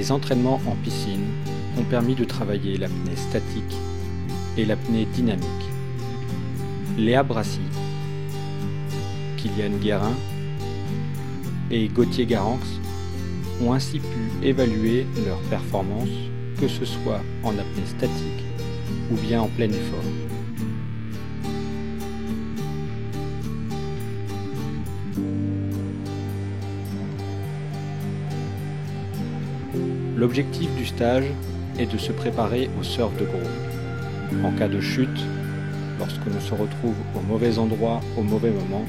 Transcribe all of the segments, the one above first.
Les entraînements en piscine ont permis de travailler l'apnée statique et l'apnée dynamique. Léa Brassy, Kylian Guérin et Gauthier Garanx ont ainsi pu évaluer leurs performances, que ce soit en apnée statique ou bien en plein effort. L'objectif du stage est de se préparer au surf de groupe. En cas de chute, lorsque l'on se retrouve au mauvais endroit au mauvais moment,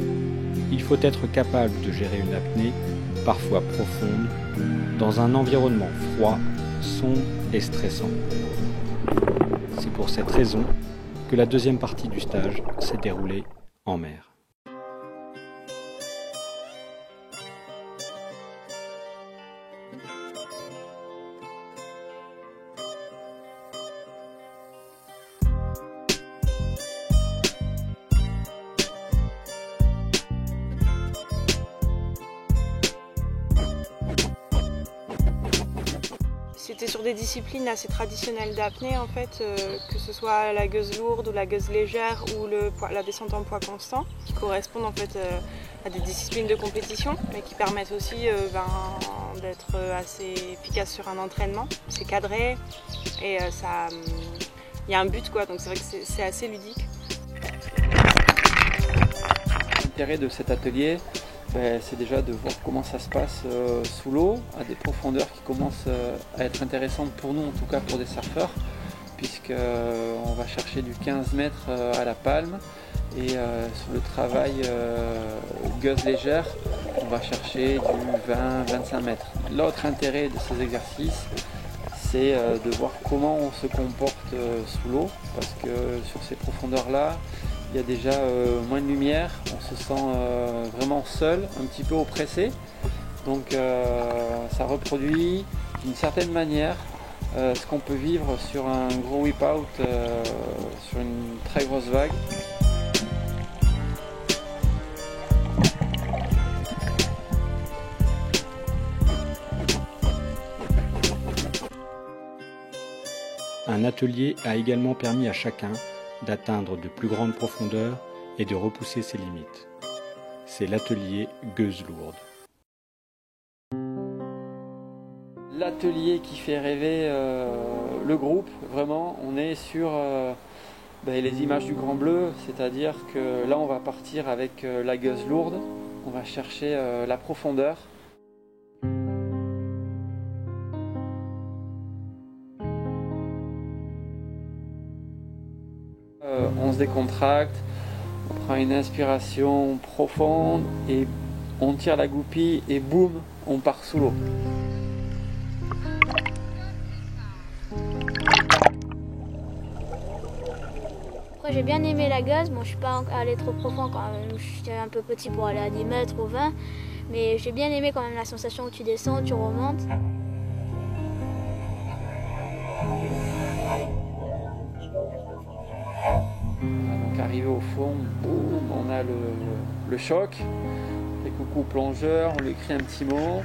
il faut être capable de gérer une apnée, parfois profonde, dans un environnement froid, sombre et stressant. C'est pour cette raison que la deuxième partie du stage s'est déroulée en mer. C'était sur des disciplines assez traditionnelles d'apnée en fait, que ce soit la gueuse lourde ou la gueuse légère ou la descente en poids constant, qui correspondent en fait à des disciplines de compétition, mais qui permettent aussi d'être assez efficace sur un entraînement. C'est cadré et il y a un but quoi, donc c'est vrai que c'est assez ludique. L'intérêt de cet atelier, c'est déjà de voir comment ça se passe sous l'eau, à des profondeurs qui commencent à être intéressantes pour nous, en tout cas pour des surfeurs, puisqu'on va chercher du 15 mètres à la palme, et sur le travail gueuse légère, on va chercher du 20-25 mètres. L'autre intérêt de ces exercices, c'est de voir comment on se comporte sous l'eau, parce que sur ces profondeurs-là, il y a déjà moins de lumière, on se sent vraiment seul, un petit peu oppressé. Donc ça reproduit d'une certaine manière ce qu'on peut vivre sur un gros whip-out, sur une très grosse vague. Un atelier a également permis à chacun d'atteindre de plus grandes profondeurs et de repousser ses limites. C'est l'atelier gueuse lourde. L'atelier qui fait rêver le groupe, vraiment, on est sur les images du Grand Bleu, c'est-à-dire que là on va partir avec la gueuse lourde, on va chercher la profondeur. On se décontracte, on prend une inspiration profonde et on tire la goupille et boum, on part sous l'eau. Après j'ai bien aimé la gueuse, bon je suis pas allé trop profond quand même, j'étais un peu petit pour aller à 10 mètres ou 20, mais j'ai bien aimé quand même la sensation où tu descends, tu remontes. Donc arrivé au fond, boum, on a le choc, les coucou plongeurs, on lui écrit un petit mot,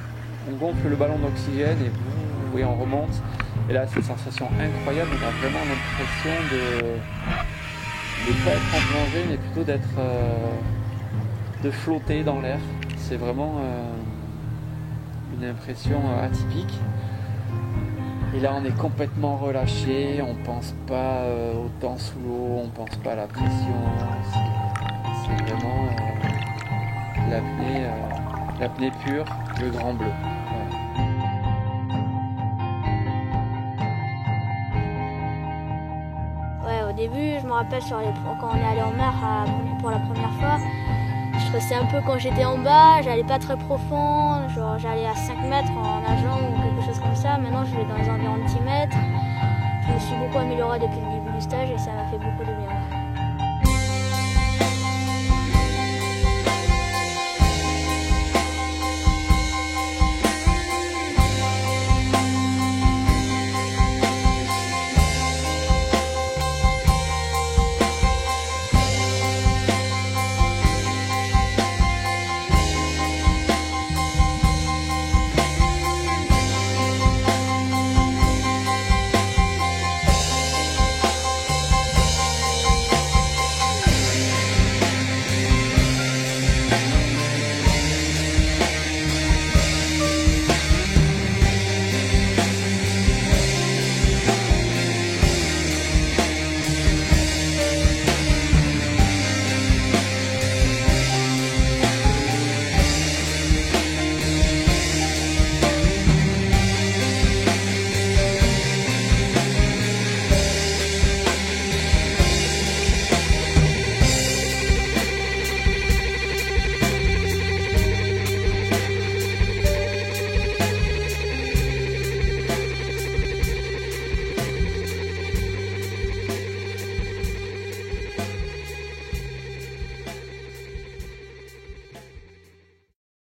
on gonfle le ballon d'oxygène et boum, oui, on remonte. Et là c'est une sensation incroyable, on a vraiment l'impression de ne pas être en plongée mais plutôt de flotter dans l'air. C'est vraiment une impression atypique. Et là on est complètement relâché, on pense pas au temps sous l'eau, on pense pas à la pression, c'est vraiment l'apnée pure, le Grand Bleu. Ouais, au début je me rappelle quand on est allé en mer pour la première fois, je stressais un peu quand j'étais en bas, j'allais pas très profond, genre j'allais à 5 mètres en nageant ou quelque chose comme ça. Maintenant je vais dans les environs de 10 mètres. Je me suis beaucoup améliorée depuis le début du stage et ça m'a fait beaucoup de bien.